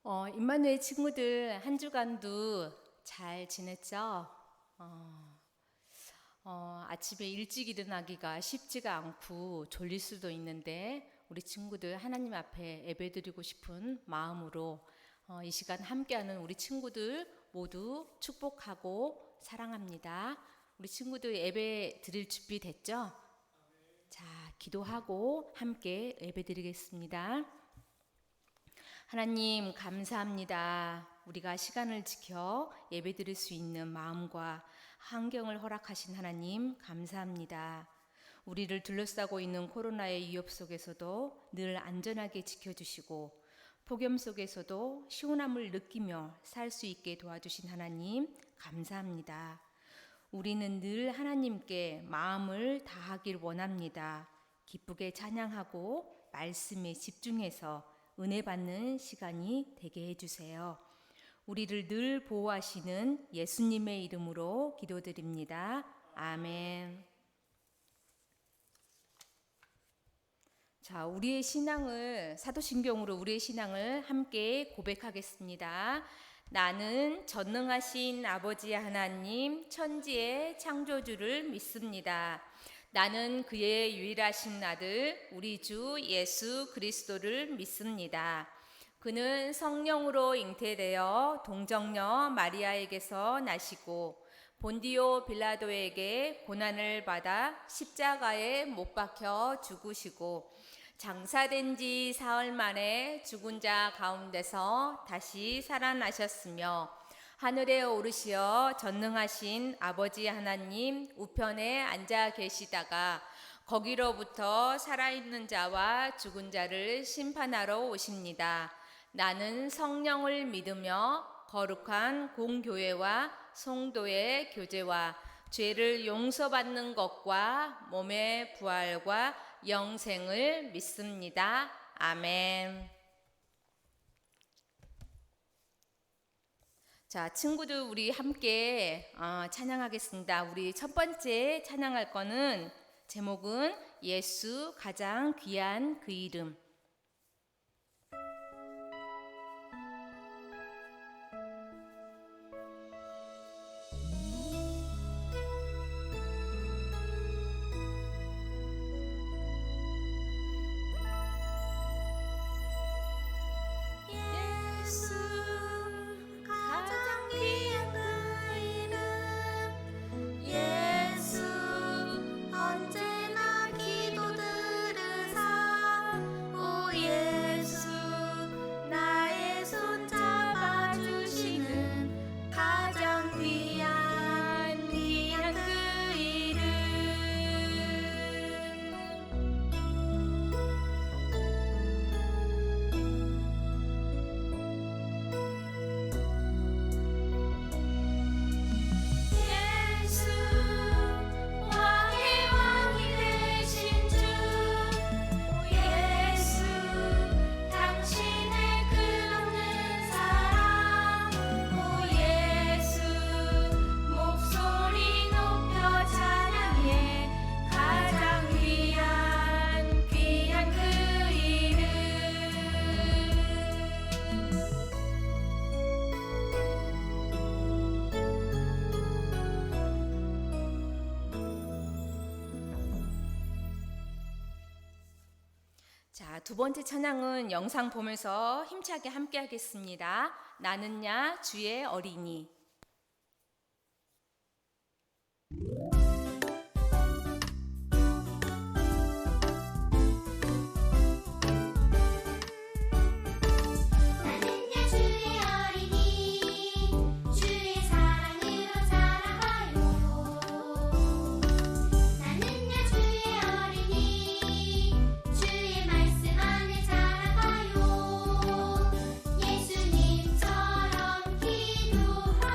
임마누엘 친구들 한 주간도 잘 지냈죠? 아침에 일찍 일어나기가 쉽지가 않고 졸릴 수도 있는데 우리 친구들 하나님 앞에 예배드리고 싶은 마음으로 이 시간 함께하는 우리 친구들 모두 축복하고 사랑합니다. 우리 친구들 예배 드릴 준비 됐죠? 자, 기도하고 함께 예배 드리겠습니다. 하나님 감사합니다. 우리가 시간을 지켜 예배드릴 수 있는 마음과 환경을 허락하신 하나님 감사합니다. 우리를 둘러싸고 있는 코로나의 위협 속에서도 늘 안전하게 지켜주시고 폭염 속에서도 시원함을 느끼며 살 수 있게 도와주신 하나님 감사합니다. 우리는 늘 하나님께 마음을 다하길 원합니다. 기쁘게 찬양하고 말씀에 집중해서 은혜 받는 시간이 되게 해주세요. 우리를 늘 보호하시는 예수님의 이름으로 기도드립니다. 아멘. 자, 우리의 신앙을 사도신경으로 우리의 신앙을 함께 고백하겠습니다. 나는 전능하신 아버지 하나님 천지의 창조주를 믿습니다. 나는 그의 유일하신 아들 우리 주 예수 그리스도를 믿습니다. 그는 성령으로 잉태되어 동정녀 마리아에게서 나시고 본디오 빌라도에게 고난을 받아 십자가에 못 박혀 죽으시고 장사된 지 사흘 만에 죽은 자 가운데서 다시 살아나셨으며 하늘에 오르시어 전능하신 아버지 하나님 우편에 앉아 계시다가 거기로부터 살아있는 자와 죽은 자를 심판하러 오십니다. 나는 성령을 믿으며 거룩한 공교회와 성도의 교제와 죄를 용서받는 것과 몸의 부활과 영생을 믿습니다. 아멘. 자, 친구들 우리 함께 찬양하겠습니다. 우리 첫 번째 찬양할 거는 제목은 예수 가장 귀한 그 이름. 자, 두 번째 찬양은 영상 보면서 힘차게 함께 하겠습니다. 나는야 주의 어린이. 예수님처럼 기도하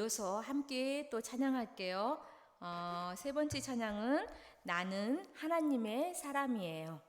모여서 함께 또 찬양할게요. 세 번째 찬양은 나는 하나님의 사람이에요.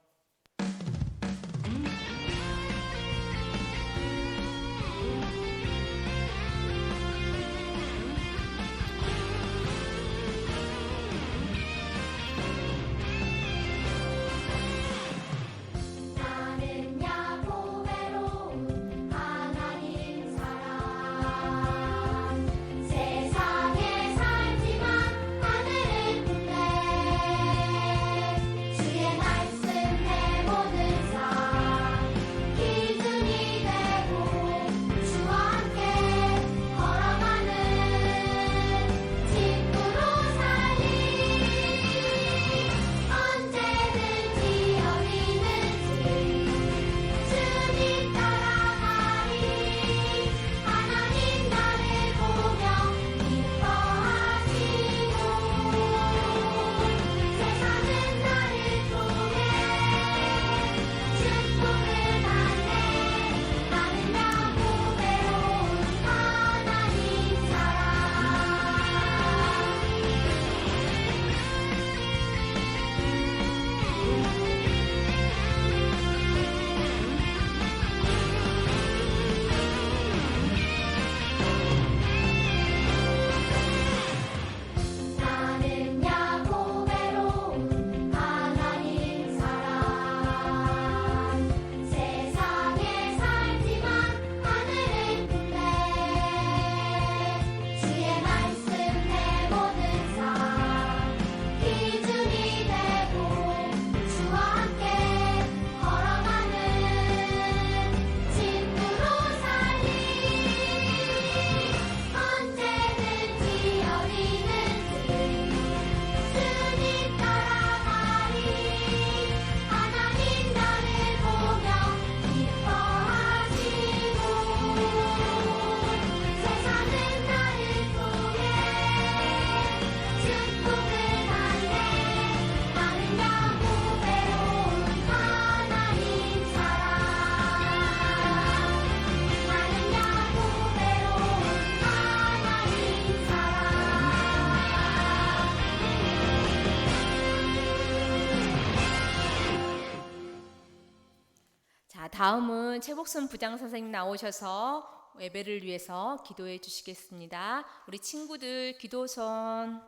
다음은 최복순 부장 선생님 나오셔서 예배를 위해서 기도해 주시겠습니다. 우리 친구들 기도선.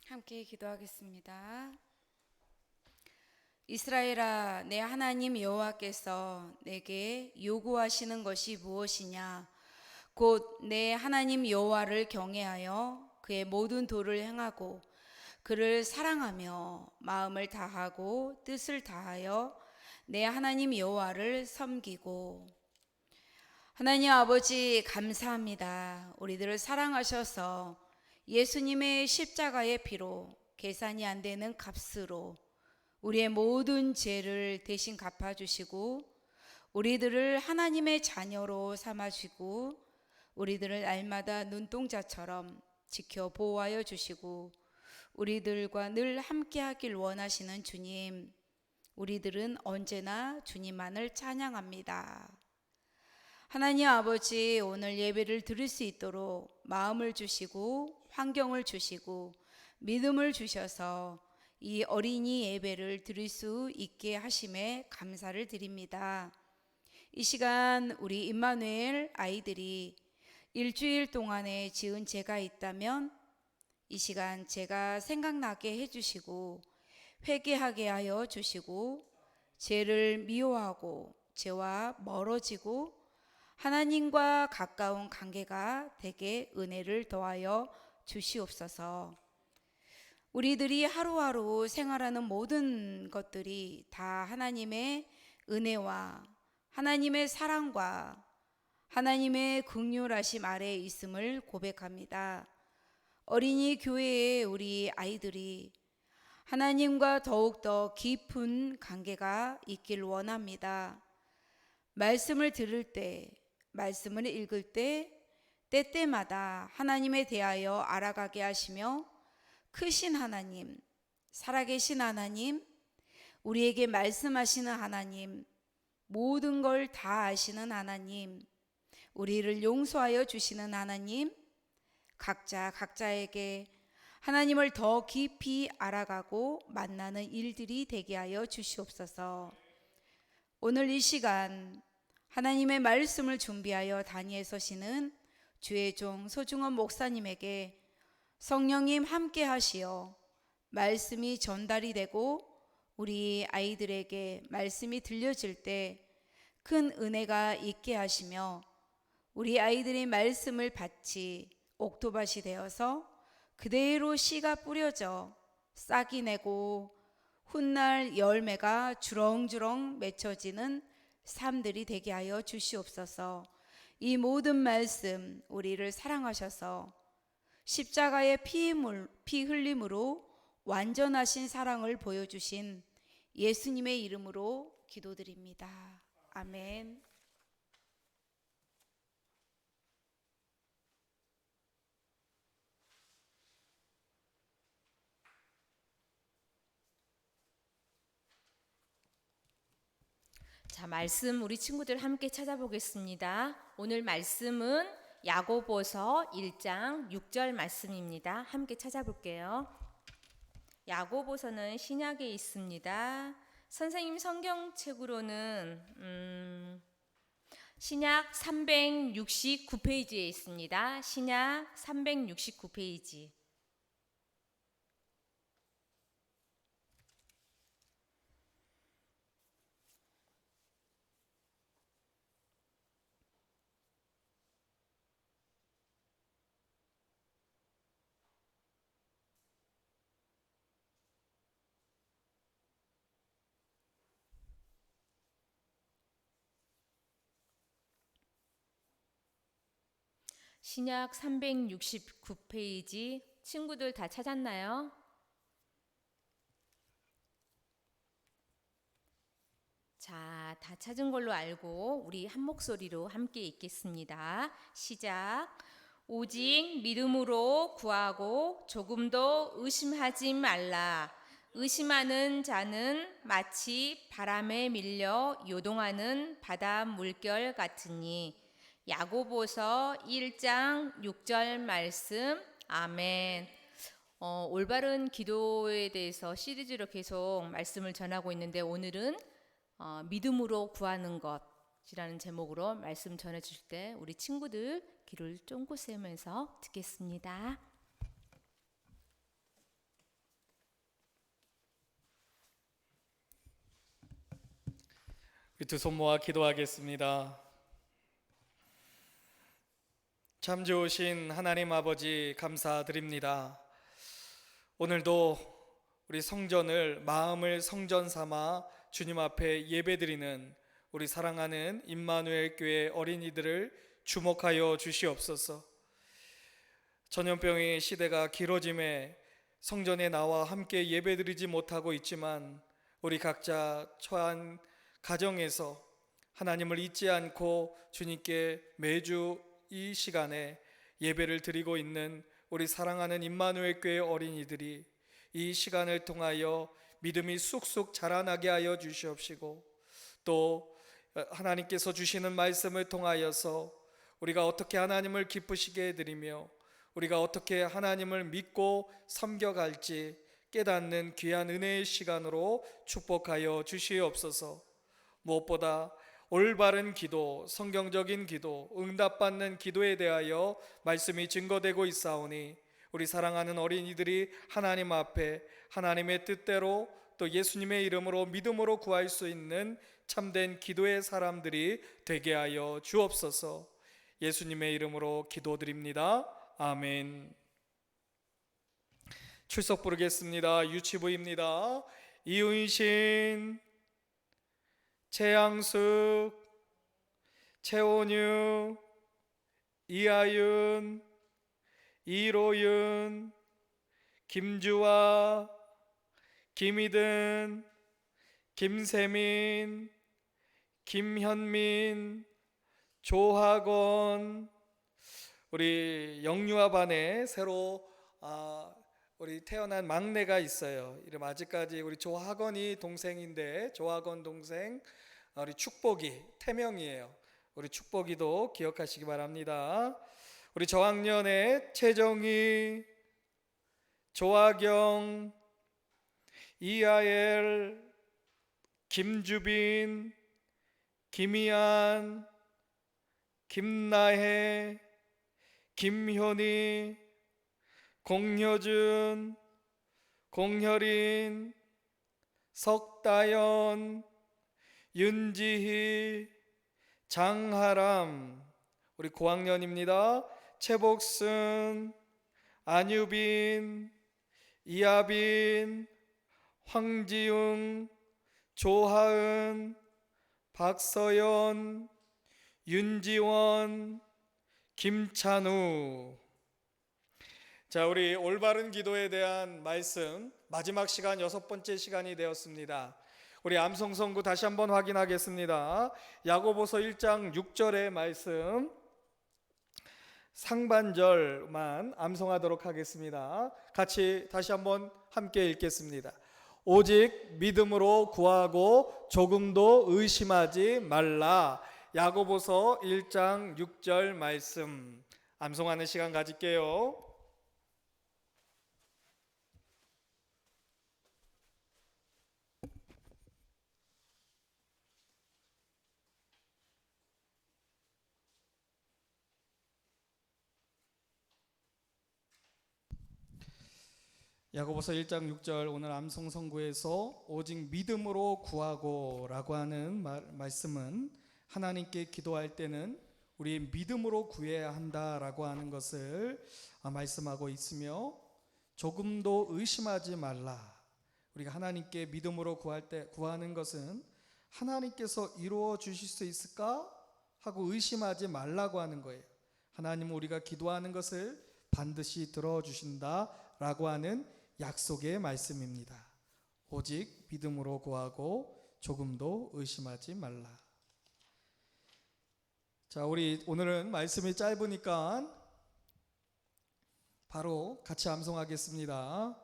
함께 기도하겠습니다. 이스라엘아, 내 하나님 여호와께서 내게 요구하시는 것이 무엇이냐? 곧 내 하나님 여호와를 경외하여 그의 모든 도를 행하고 그를 사랑하며 마음을 다하고 뜻을 다하여 내 하나님 여호와를 섬기고. 하나님 아버지, 감사합니다. 우리들을 사랑하셔서 예수님의 십자가의 피로 계산이 안 되는 값으로 우리의 모든 죄를 대신 갚아주시고 우리들을 하나님의 자녀로 삼아주시고 우리들을 날마다 눈동자처럼 지켜 보호하여 주시고 우리들과 늘 함께하길 원하시는 주님, 우리들은 언제나 주님만을 찬양합니다. 하나님 아버지, 오늘 예배를 드릴 수 있도록 마음을 주시고 환경을 주시고 믿음을 주셔서 이 어린이 예배를 드릴 수 있게 하심에 감사를 드립니다. 이 시간 우리 임마누엘 아이들이 일주일 동안에 지은 죄가 있다면 이 시간 제가 생각나게 해주시고 회개하게 하여 주시고 죄를 미워하고 죄와 멀어지고 하나님과 가까운 관계가 되게 은혜를 더하여 주시옵소서. 우리들이 하루하루 생활하는 모든 것들이 다 하나님의 은혜와 하나님의 사랑과 하나님의 긍휼하심 아래에 있음을 고백합니다. 어린이 교회의 우리 아이들이 하나님과 더욱더 깊은 관계가 있길 원합니다. 말씀을 들을 때, 말씀을 읽을 때, 때때마다 하나님에 대하여 알아가게 하시며 크신 하나님, 살아계신 하나님, 우리에게 말씀하시는 하나님, 모든 걸 다 아시는 하나님, 우리를 용서하여 주시는 하나님, 각자에게 하나님을 더 깊이 알아가고 만나는 일들이 되게 하여 주시옵소서. 오늘 이 시간 하나님의 말씀을 준비하여 단위에 서시는 주의 종 소중원 목사님에게 성령님 함께 하시어 말씀이 전달이 되고 우리 아이들에게 말씀이 들려질 때 큰 은혜가 있게 하시며 우리 아이들의 말씀을 밭이 옥토밭이 되어서 그대로 씨가 뿌려져 싹이 내고 훗날 열매가 주렁주렁 맺혀지는 삶들이 되게 하여 주시옵소서. 이 모든 말씀 우리를 사랑하셔서 십자가의 피 흘림으로 완전하신 사랑을 보여주신 예수님의 이름으로 기도드립니다. 아멘. 자, 말씀 우리 친구들 함께 찾아보겠습니다. 오늘 말씀은 야고보서 1장 6절 말씀입니다. 함께 찾아볼게요. 야고보서는 신약에 있습니다. 선생님 성경책으로는 신약 369페이지에 있습니다. 신약 369페이지. 신약 369페이지 친구들 다 찾았나요? 자, 다 찾은 걸로 알고 우리 한 목소리로 함께 읽겠습니다. 시작. 오직 믿음으로 구하고 조금도 의심하지 말라. 의심하는 자는 마치 바람에 밀려 요동하는 바다 물결 같으니. 야고보서 1장 6절 말씀. 아멘. 올바른 기도에 대해서 시리즈로 계속 말씀을 전하고 있는데 오늘은 믿음으로 구하는 것이라는 제목으로 말씀 전해주실 때 우리 친구들 귀를 쫑긋 세우면서 듣겠습니다. 두 손 모아 기도하겠습니다. 참 좋으신 하나님 아버지 감사드립니다. 오늘도 우리 성전을 마음을 성전 삼아 주님 앞에 예배드리는 우리 사랑하는 임마누엘 교회 어린이들을 주목하여 주시옵소서. 전염병의 시대가 길어짐에 성전에 나와 함께 예배드리지 못하고 있지만 우리 각자 처한 가정에서 하나님을 잊지 않고 주님께 매주 이 시간에 예배를 드리고 있는 우리 사랑하는 임마누엘 교회 어린이들이 이 시간을 통하여 믿음이 쑥쑥 자라나게 하여 주시옵시고 또 하나님께서 주시는 말씀을 통하여서 우리가 어떻게 하나님을 기쁘시게 해드리며 우리가 어떻게 하나님을 믿고 섬겨갈지 깨닫는 귀한 은혜의 시간으로 축복하여 주시옵소서. 무엇보다 올바른 기도, 성경적인 기도, 응답받는 기도에 대하여 말씀이 증거되고 있사오니 우리 사랑하는 어린이들이 하나님 앞에 하나님의 뜻대로 또 예수님의 이름으로 믿음으로 구할 수 있는 참된 기도의 사람들이 되게 하여 주옵소서. 예수님의 이름으로 기도드립니다. 아멘. 출석 부르겠습니다. 유치부입니다. 이은신, 최양숙, 최원유, 이하윤, 이로윤, 김주아, 김희든, 김세민, 김현민, 조학원, 우리 영유아 반에 새로 우리 태어난 막내가 있어요. 이름 아직까지 우리 조학원이 동생인데 조학원 동생 우리 축복이 태명이에요. 우리 축복이도 기억하시기 바랍니다. 우리 저학년에 최정희, 조아경, 이하엘, 김주빈, 김희안, 김나혜, 김효니, 공효준, 공효린, 석다연, 윤지희, 장하람, 우리 고학년입니다. 최복순, 안유빈, 이하빈, 황지웅, 조하은, 박서연, 윤지원, 김찬우. 자, 우리 올바른 기도에 대한 말씀 마지막 시간 6번째 시간이 되었습니다. 우리 암송선구 다시 한번 확인하겠습니다. 야고보서 1장 6절의 말씀 상반절만 암송하도록 하겠습니다. 같이 다시 한번 함께 읽겠습니다. 오직 믿음으로 구하고 조금도 의심하지 말라. 야고보서 1장 6절 말씀 암송하는 시간 가질게요. 야고보서 1장 6절 오늘 암송 선구에서 오직 믿음으로 구하고 라고 하는 말씀은 하나님께 기도할 때는 우리 믿음으로 구해야 한다라고 하는 것을 말씀하고 있으며 조금도 의심하지 말라. 우리가 하나님께 믿음으로 구하는 것은 하나님께서 이루어 주실 수 있을까 하고 의심하지 말라고 하는 거예요. 하나님은 우리가 기도하는 것을 반드시 들어주신다라고 하는 약속의 말씀입니다. 오직 믿음으로 구하고 조금도 의심하지 말라. 자, 우리 오늘은 말씀이 짧으니까 바로 같이 암송하겠습니다.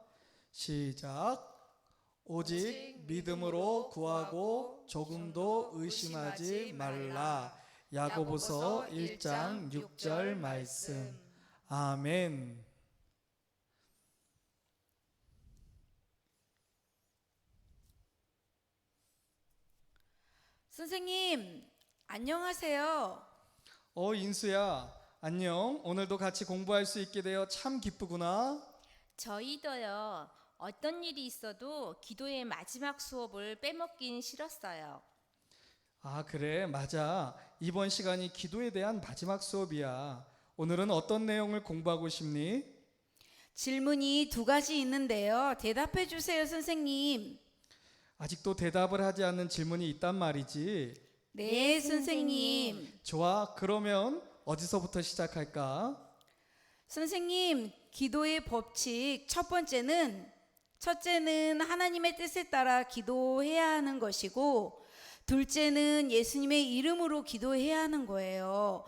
시작. 오직 믿음으로 구하고 조금도 의심하지 말라. 야고보서 1장 6절 말씀. 아멘. 선생님, 안녕하세요. 인수야, 안녕. 오늘도 같이 공부할 수 있게 되어 참 기쁘구나. 저희도요. 어떤 일이 있어도 기도의 마지막 수업을 빼먹긴 싫었어요. 아, 그래, 맞아. 이번 시간이 기도에 대한 마지막 수업이야. 오늘은 어떤 내용을 공부하고 싶니? 질문이 2가지 있는데요. 대답해 주세요, 선생님. 아직도 대답을 하지 않는 질문이 있단 말이지. 네, 선생님. 좋아, 그러면 어디서부터 시작할까? 선생님, 기도의 법칙 첫째는 하나님의 뜻에 따라 기도해야 하는 것이고, 둘째는 예수님의 이름으로 기도해야 하는 거예요.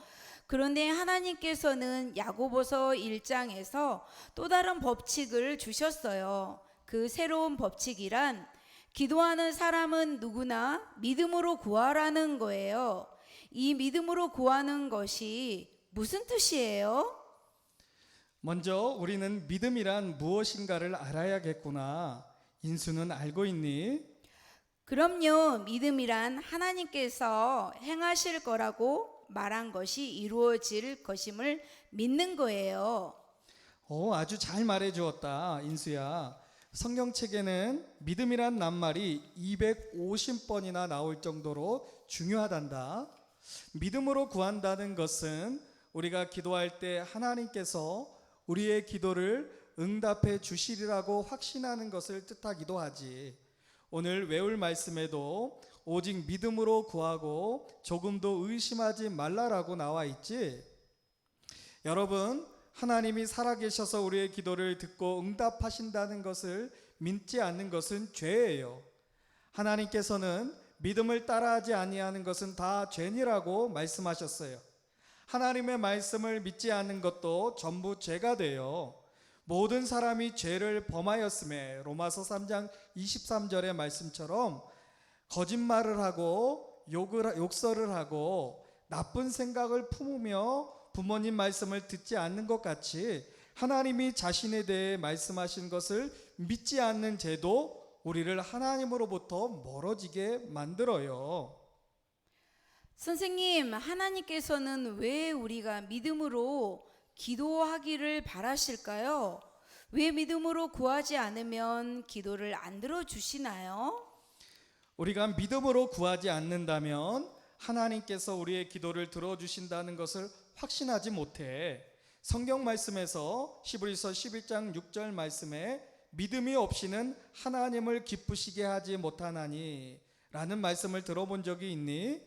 그런데 하나님께서는 야고보서 1장에서 또 다른 법칙을 주셨어요. 그 새로운 법칙이란 기도하는 사람은 누구나 믿음으로 구하라는 거예요. 이 믿음으로 구하는 것이 무슨 뜻이에요? 먼저 우리는 믿음이란 무엇인가를 알아야겠구나. 인수는 알고 있니? 그럼요. 믿음이란 하나님께서 행하실 거라고 말한 것이 이루어질 것임을 믿는 거예요. 아주 잘 말해 주었다, 인수야. 성경책에는 믿음이란 낱말이 250번이나 나올 정도로 중요하단다. 믿음으로 구한다는 것은 우리가 기도할 때 하나님께서 우리의 기도를 응답해 주시리라고 확신하는 것을 뜻하기도 하지. 오늘 외울 말씀에도 오직 믿음으로 구하고 조금도 의심하지 말라라고 나와 있지. 여러분, 하나님이 살아계셔서 우리의 기도를 듣고 응답하신다는 것을 믿지 않는 것은 죄예요. 하나님께서는 믿음을 따라하지 아니하는 것은 다 죄니라고 말씀하셨어요. 하나님의 말씀을 믿지 않는 것도 전부 죄가 돼요. 모든 사람이 죄를 범하였음에 로마서 3장 23절의 말씀처럼 거짓말을 하고 욕설을 하고 나쁜 생각을 품으며 부모님 말씀을 듣지 않는 것 같이 하나님이 자신에 대해 말씀하신 것을 믿지 않는 죄도 우리를 하나님으로부터 멀어지게 만들어요. 선생님, 하나님께서는 왜 우리가 믿음으로 기도하기를 바라실까요? 왜 믿음으로 구하지 않으면 기도를 안 들어주시나요? 우리가 믿음으로 구하지 않는다면 하나님께서 우리의 기도를 들어주신다는 것을 확신하지 못해 성경 말씀에서 히브리서 11장 6절 말씀에 믿음이 없이는 하나님을 기쁘시게 하지 못하나니 라는 말씀을 들어본 적이 있니?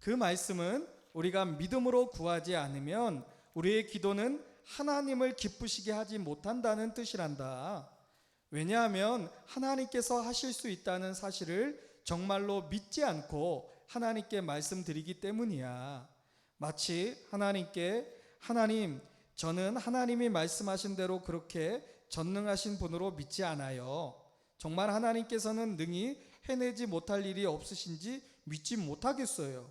그 말씀은 우리가 믿음으로 구하지 않으면 우리의 기도는 하나님을 기쁘시게 하지 못한다는 뜻이란다. 왜냐하면 하나님께서 하실 수 있다는 사실을 정말로 믿지 않고 하나님께 말씀드리기 때문이야. 마치 하나님께 하나님, 저는 하나님이 말씀하신 대로 그렇게 전능하신 분으로 믿지 않아요. 정말 하나님께서는 능히 해내지 못할 일이 없으신지 믿지 못하겠어요.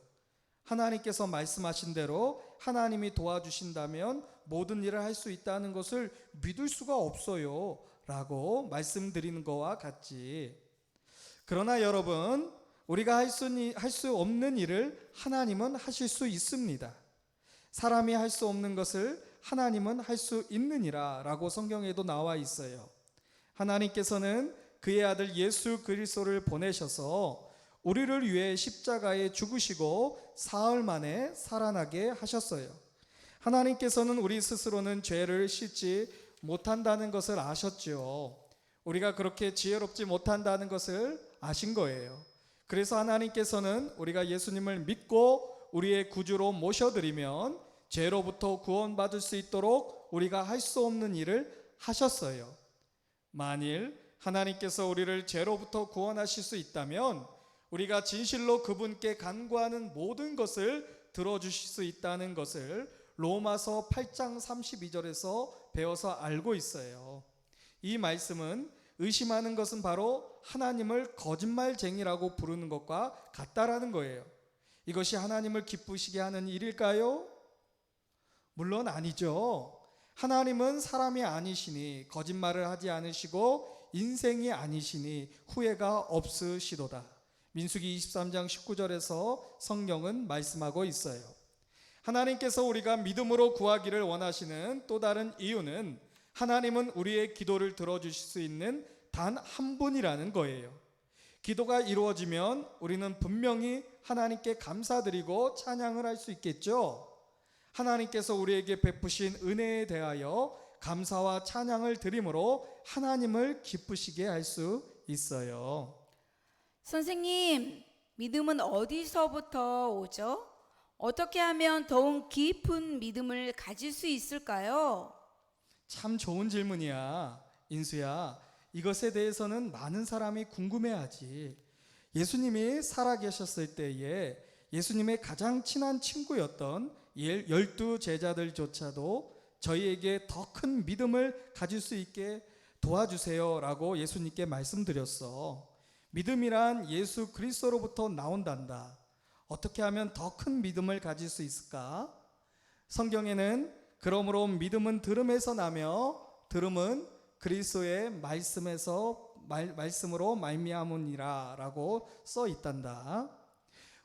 하나님께서 말씀하신 대로 하나님이 도와주신다면 모든 일을 할 수 있다는 것을 믿을 수가 없어요 라고 말씀드리는 것과 같지. 그러나 여러분, 우리가 할 수 없는 일을 하나님은 하실 수 있습니다. 사람이 할 수 없는 것을 하나님은 할 수 있느니라 라고 성경에도 나와 있어요. 하나님께서는 그의 아들 예수 그리스도를 보내셔서 우리를 위해 십자가에 죽으시고 사흘 만에 살아나게 하셨어요. 하나님께서는 우리 스스로는 죄를 씻지 못한다는 것을 아셨죠. 우리가 그렇게 지혜롭지 못한다는 것을 아신 거예요. 그래서 하나님께서는 우리가 예수님을 믿고 우리의 구주로 모셔드리면 죄로부터 구원받을 수 있도록 우리가 할 수 없는 일을 하셨어요. 만일 하나님께서 우리를 죄로부터 구원하실 수 있다면 우리가 진실로 그분께 간구하는 모든 것을 들어주실 수 있다는 것을 로마서 8장 32절에서 배워서 알고 있어요. 이 말씀은 의심하는 것은 바로 하나님을 거짓말쟁이라고 부르는 것과 같다라는 거예요. 이것이 하나님을 기쁘시게 하는 일일까요? 물론 아니죠. 하나님은 사람이 아니시니 거짓말을 하지 않으시고 인생이 아니시니 후회가 없으시도다. 민수기 23장 19절에서 성경은 말씀하고 있어요. 하나님께서 우리가 믿음으로 구하기를 원하시는 또 다른 이유는 하나님은 우리의 기도를 들어주실 수 있는 단 한 분이라는 거예요. 기도가 이루어지면 우리는 분명히 하나님께 감사드리고 찬양을 할 수 있겠죠. 하나님께서 우리에게 베푸신 은혜에 대하여 감사와 찬양을 드림으로 하나님을 기쁘시게 할 수 있어요. 선생님, 믿음은 어디서부터 오죠? 어떻게 하면 더욱 깊은 믿음을 가질 수 있을까요? 참 좋은 질문이야. 인수야, 이것에 대해서는 많은 사람이 궁금해하지. 예수님이 살아계셨을 때에 예수님의 가장 친한 친구였던 12 제자들조차도 저희에게 더 큰 믿음을 가질 수 있게 도와주세요 라고 예수님께 말씀드렸어. 믿음이란 예수 그리스도로부터 나온단다. 어떻게 하면 더 큰 믿음을 가질 수 있을까? 성경에는 그러므로 믿음은 들음에서 나며 들음은 그리스도의 말씀으로 말미암으니라 라고 써 있단다.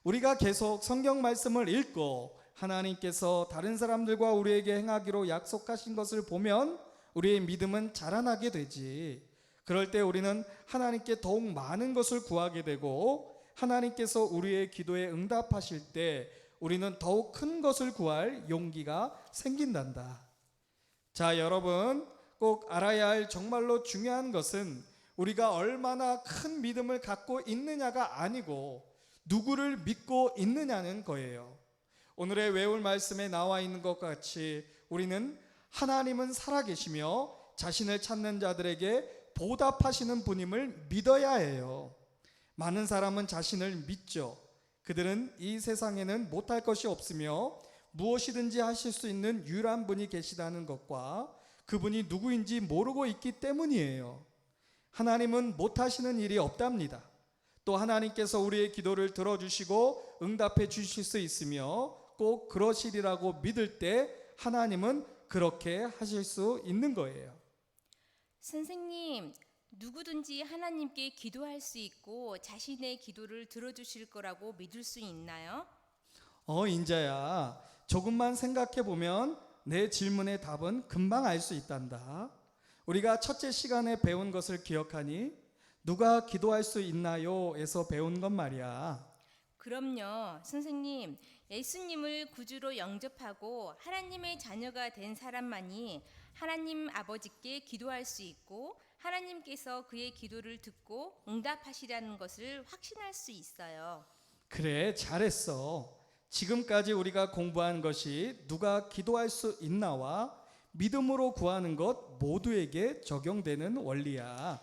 우리가 계속 성경 말씀을 읽고 하나님께서 다른 사람들과 우리에게 행하기로 약속하신 것을 보면 우리의 믿음은 자라나게 되지. 그럴 때 우리는 하나님께 더욱 많은 것을 구하게 되고 하나님께서 우리의 기도에 응답하실 때 우리는 더욱 큰 것을 구할 용기가 생긴단다. 자, 여러분, 꼭 알아야 할 정말로 중요한 것은 우리가 얼마나 큰 믿음을 갖고 있느냐가 아니고 누구를 믿고 있느냐는 거예요. 오늘의 외울 말씀에 나와 있는 것 같이 우리는 하나님은 살아계시며 자신을 찾는 자들에게 보답하시는 분임을 믿어야 해요. 많은 사람은 자신을 믿죠. 그들은 이 세상에는 못할 것이 없으며 무엇이든지 하실 수 있는 유일한 분이 계시다는 것과 그분이 누구인지 모르고 있기 때문이에요. 하나님은 못하시는 일이 없답니다. 또 하나님께서 우리의 기도를 들어주시고 응답해 주실 수 있으며 꼭 그러시리라고 믿을 때 하나님은 그렇게 하실 수 있는 거예요. 선생님, 누구든지 하나님께 기도할 수 있고 자신의 기도를 들어주실 거라고 믿을 수 있나요? 인자야, 조금만 생각해 보면 내 질문의 답은 금방 알 수 있단다. 우리가 첫째 시간에 배운 것을 기억하니 누가 기도할 수 있나요? 에서 배운 것 말이야. 그럼요. 선생님, 예수님을 구주로 영접하고 하나님의 자녀가 된 사람만이 하나님 아버지께 기도할 수 있고 하나님께서 그의 기도를 듣고 응답하시라는 것을 확신할 수 있어요. 그래, 잘했어. 지금까지 우리가 공부한 것이 누가 기도할 수 있나와 믿음으로 구하는 것 모두에게 적용되는 원리야.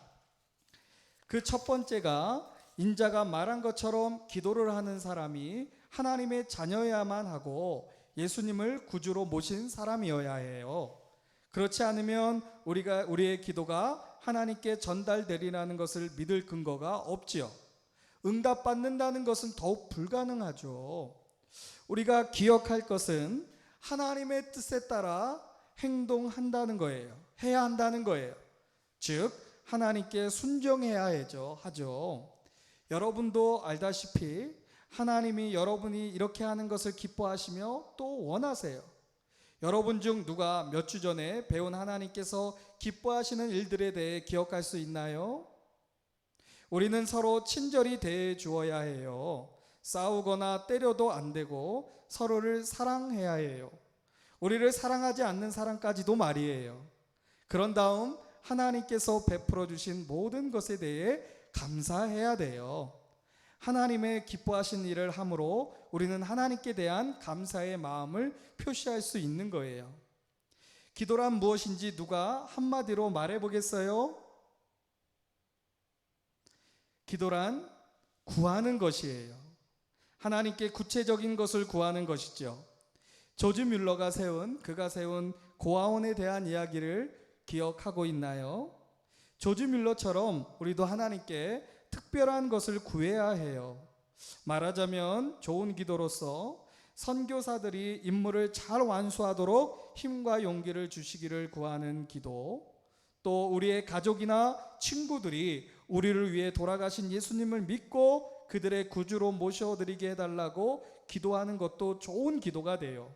그 첫 번째가 인자가 말한 것처럼 기도를 하는 사람이 하나님의 자녀여야만 하고 예수님을 구주로 모신 사람이어야 해요. 그렇지 않으면 우리의 기도가 하나님께 전달되리라는 것을 믿을 근거가 없지요. 응답받는다는 것은 더욱 불가능하죠. 우리가 기억할 것은 하나님의 뜻에 따라 행동한다는 거예요. 해야 한다는 거예요. 즉 하나님께 순종해야 하죠. 여러분도 알다시피 하나님이 여러분이 이렇게 하는 것을 기뻐하시며 또 원하세요. 여러분 중 누가 몇 주 전에 배운 하나님께서 기뻐하시는 일들에 대해 기억할 수 있나요? 우리는 서로 친절히 대해 주어야 해요. 싸우거나 때려도 안 되고 서로를 사랑해야 해요. 우리를 사랑하지 않는 사람까지도 말이에요. 그런 다음 하나님께서 베풀어 주신 모든 것에 대해 감사해야 돼요. 하나님의 기뻐하신 일을 함으로 우리는 하나님께 대한 감사의 마음을 표시할 수 있는 거예요. 기도란 무엇인지 누가 한마디로 말해 보겠어요? 기도란 구하는 것이에요. 하나님께 구체적인 것을 구하는 것이죠. 조지 뮬러가 그가 세운 고아원에 대한 이야기를 기억하고 있나요? 조지 뮬러처럼 우리도 하나님께 특별한 것을 구해야 해요. 말하자면 좋은 기도로서 선교사들이 임무를 잘 완수하도록 힘과 용기를 주시기를 구하는 기도, 또 우리의 가족이나 친구들이 우리를 위해 돌아가신 예수님을 믿고 그들의 구주로 모셔드리게 해달라고 기도하는 것도 좋은 기도가 돼요.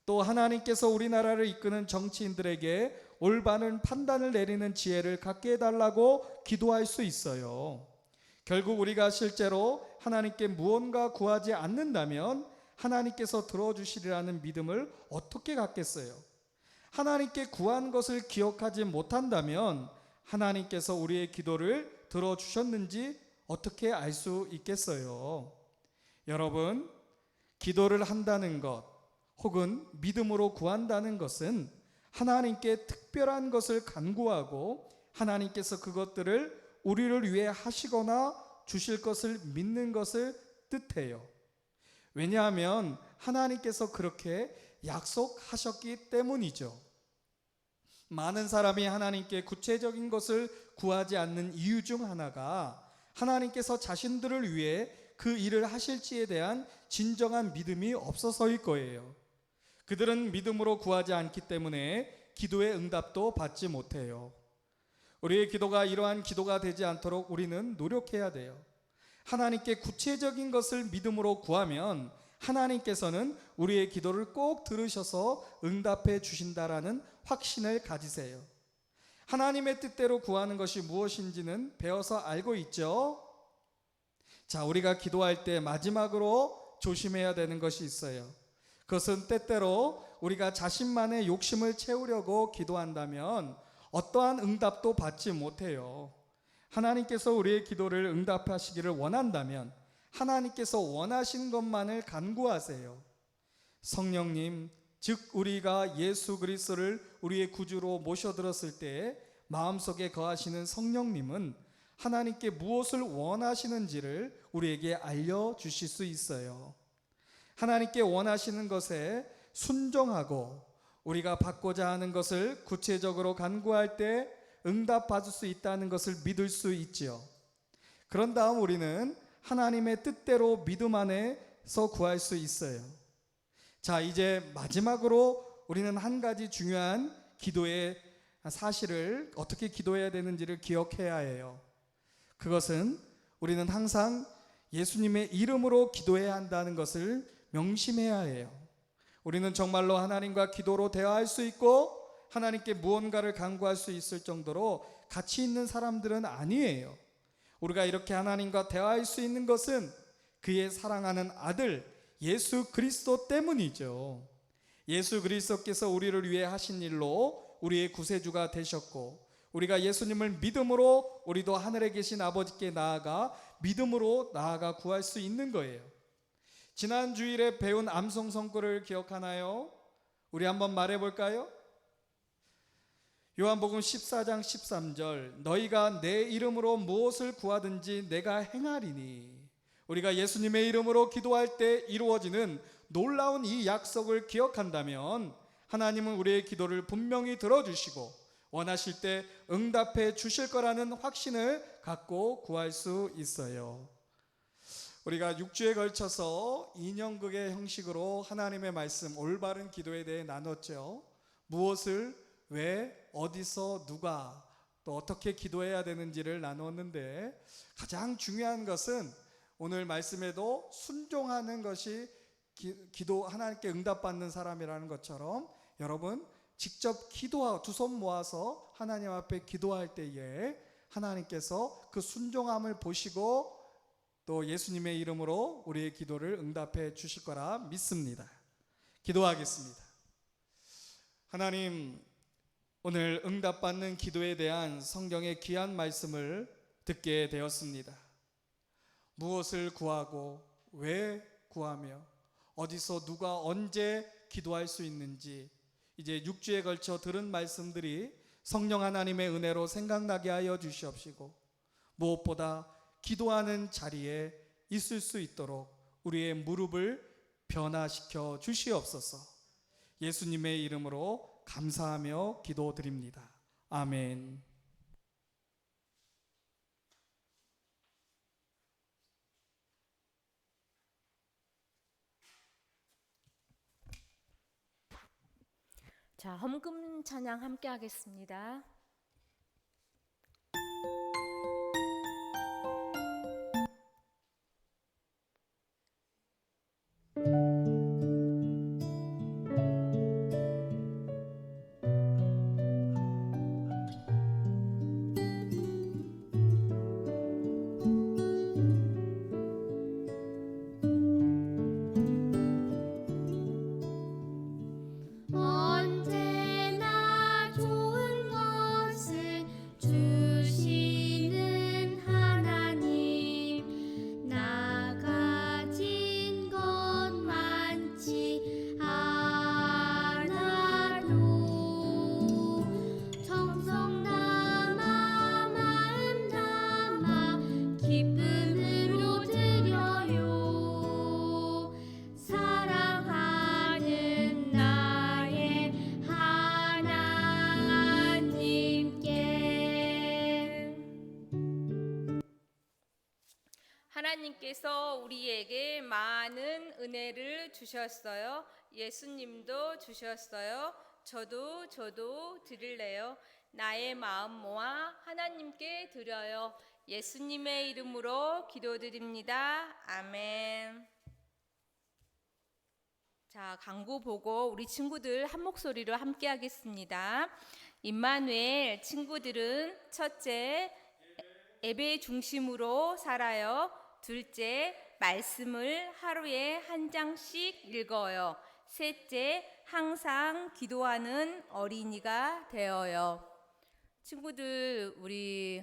또 하나님께서 우리나라를 이끄는 정치인들에게 올바른 판단을 내리는 지혜를 갖게 해달라고 기도할 수 있어요. 결국 우리가 실제로 하나님께 무언가 구하지 않는다면 하나님께서 들어주시리라는 믿음을 어떻게 갖겠어요? 하나님께 구한 것을 기억하지 못한다면 하나님께서 우리의 기도를 들어주셨는지 어떻게 알 수 있겠어요? 여러분, 기도를 한다는 것 혹은 믿음으로 구한다는 것은 하나님께 특별한 것을 간구하고 하나님께서 그것들을 우리를 위해 하시거나 주실 것을 믿는 것을 뜻해요. 왜냐하면 하나님께서 그렇게 약속하셨기 때문이죠. 많은 사람이 하나님께 구체적인 것을 구하지 않는 이유 중 하나가 하나님께서 자신들을 위해 그 일을 하실지에 대한 진정한 믿음이 없어서일 거예요. 그들은 믿음으로 구하지 않기 때문에 기도의 응답도 받지 못해요. 우리의 기도가 이러한 기도가 되지 않도록 우리는 노력해야 돼요. 하나님께 구체적인 것을 믿음으로 구하면 하나님께서는 우리의 기도를 꼭 들으셔서 응답해 주신다라는 확신을 가지세요. 하나님의 뜻대로 구하는 것이 무엇인지는 배워서 알고 있죠? 자, 우리가 기도할 때 마지막으로 조심해야 되는 것이 있어요. 그것은 때때로 우리가 자신만의 욕심을 채우려고 기도한다면 어떠한 응답도 받지 못해요. 하나님께서 우리의 기도를 응답하시기를 원한다면 하나님께서 원하신 것만을 간구하세요. 성령님, 즉 우리가 예수 그리스도를 우리의 구주로 모셔들었을 때 마음속에 거하시는 성령님은 하나님께 무엇을 원하시는지를 우리에게 알려주실 수 있어요. 하나님께 원하시는 것에 순종하고 우리가 받고자 하는 것을 구체적으로 간구할 때 응답받을 수 있다는 것을 믿을 수 있지요. 그런 다음 우리는 하나님의 뜻대로 믿음 안에서 구할 수 있어요. 자, 이제 마지막으로 우리는 한 가지 중요한 기도의 사실을 어떻게 기도해야 되는지를 기억해야 해요. 그것은 우리는 항상 예수님의 이름으로 기도해야 한다는 것을 명심해야 해요. 우리는 정말로 하나님과 기도로 대화할 수 있고 하나님께 무언가를 간구할 수 있을 정도로 가치 있는 사람들은 아니에요. 우리가 이렇게 하나님과 대화할 수 있는 것은 그의 사랑하는 아들 예수 그리스도 때문이죠. 예수 그리스도께서 우리를 위해 하신 일로 우리의 구세주가 되셨고, 우리가 예수님을 믿음으로 우리도 하늘에 계신 아버지께 나아가 믿음으로 나아가 구할 수 있는 거예요. 지난 주일에 배운 암송 선구를 기억하나요? 우리 한번 말해볼까요? 요한복음 14장 13절, 너희가 내 이름으로 무엇을 구하든지 내가 행하리니. 우리가 예수님의 이름으로 기도할 때 이루어지는 놀라운 이 약속을 기억한다면 하나님은 우리의 기도를 분명히 들어주시고 원하실 때 응답해 주실 거라는 확신을 갖고 구할 수 있어요. 우리가 6주에 걸쳐서 인형극의 형식으로 하나님의 말씀, 올바른 기도에 대해 나눴죠. 무엇을, 왜, 어디서, 누가, 또 어떻게 기도해야 되는지를 나눴는데, 가장 중요한 것은 오늘 말씀에도 순종하는 것이 기도 하나님께 응답받는 사람이라는 것처럼 여러분 직접 기도하고 두 손 모아서 하나님 앞에 기도할 때에 하나님께서 그 순종함을 보시고 또 예수님의 이름으로 우리의 기도를 응답해 주실 거라 믿습니다. 기도하겠습니다. 하나님, 오늘 응답받는 기도에 대한 성경의 귀한 말씀을 듣게 되었습니다. 무엇을 구하고 왜 구하며 어디서 누가 언제 기도할 수 있는지 이제 6주에 걸쳐 들은 말씀들이 성령 하나님의 은혜로 생각나게 하여 주시옵시고, 무엇보다 기도하는 자리에 있을 수 있도록 우리의 무릎을 변화시켜 주시옵소서. 예수님의 이름으로 감사하며 기도드립니다. 아멘. 자, 헌금 찬양 함께 하겠습니다. 언제나 좋은 것을 주시는 하나님, 나 가진 것 많지 않아도 정성 담아 마음 담아 기쁨으로 드려요. 사랑하는 나의 하나님께. 하나님께서 우리에게 많은 은혜를 주셨어요. 예수님도 주셨어요. 저도 드릴래요. 나의 마음 모아 하나님께 드려요. 예수님의 이름으로 기도드립니다. 아멘. 자, 광고 보고 우리 친구들 한 목소리로 함께 하겠습니다. 임마누엘 친구들은 첫째, 예배 중심으로 살아요. 둘째, 말씀을 하루에 한 장씩 읽어요. 셋째, 항상 기도하는 어린이가 되어요. 친구들, 우리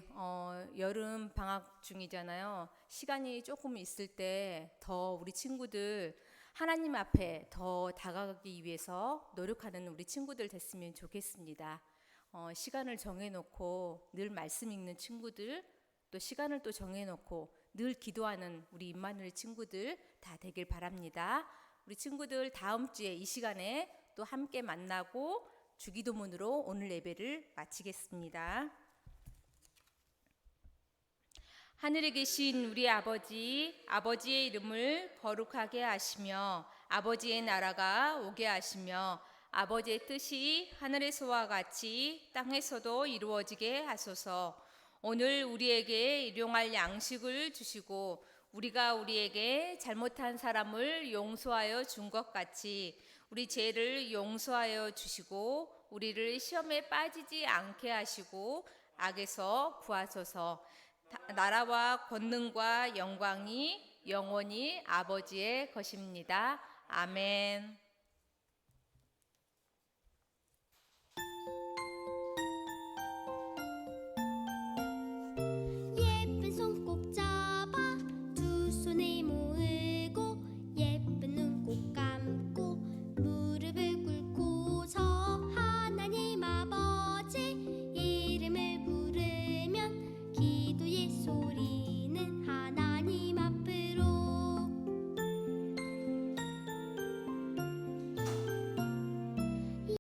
여름 방학 중이잖아요. 시간이 조금 있을 때 더 우리 친구들 하나님 앞에 더 다가가기 위해서 노력하는 우리 친구들 됐으면 좋겠습니다. 시간을 정해놓고 늘 말씀 읽는 친구들, 또 시간을 또 정해놓고 늘 기도하는 우리 임마누엘 친구들 다 되길 바랍니다. 우리 친구들 다음 주에 이 시간에 또 함께 만나고 주기도문으로 오늘 예배를 마치겠습니다. 하늘에 계신 우리 아버지, 아버지의 이름을 거룩하게 하시며 아버지의 나라가 오게 하시며 아버지의 뜻이 하늘에서와 같이 땅에서도 이루어지게 하소서. 오늘 우리에게 일용할 양식을 주시고 우리가 우리에게 잘못한 사람을 용서하여 준 것 같이 우리 죄를 용서하여 주시고 우리를 시험에 빠지지 않게 하시고 악에서 구하소서. 나라와 권능과 영광이 영원히 아버지의 것입니다. 아멘. 예쁜 손 꼭 잡아 두 손에 모으고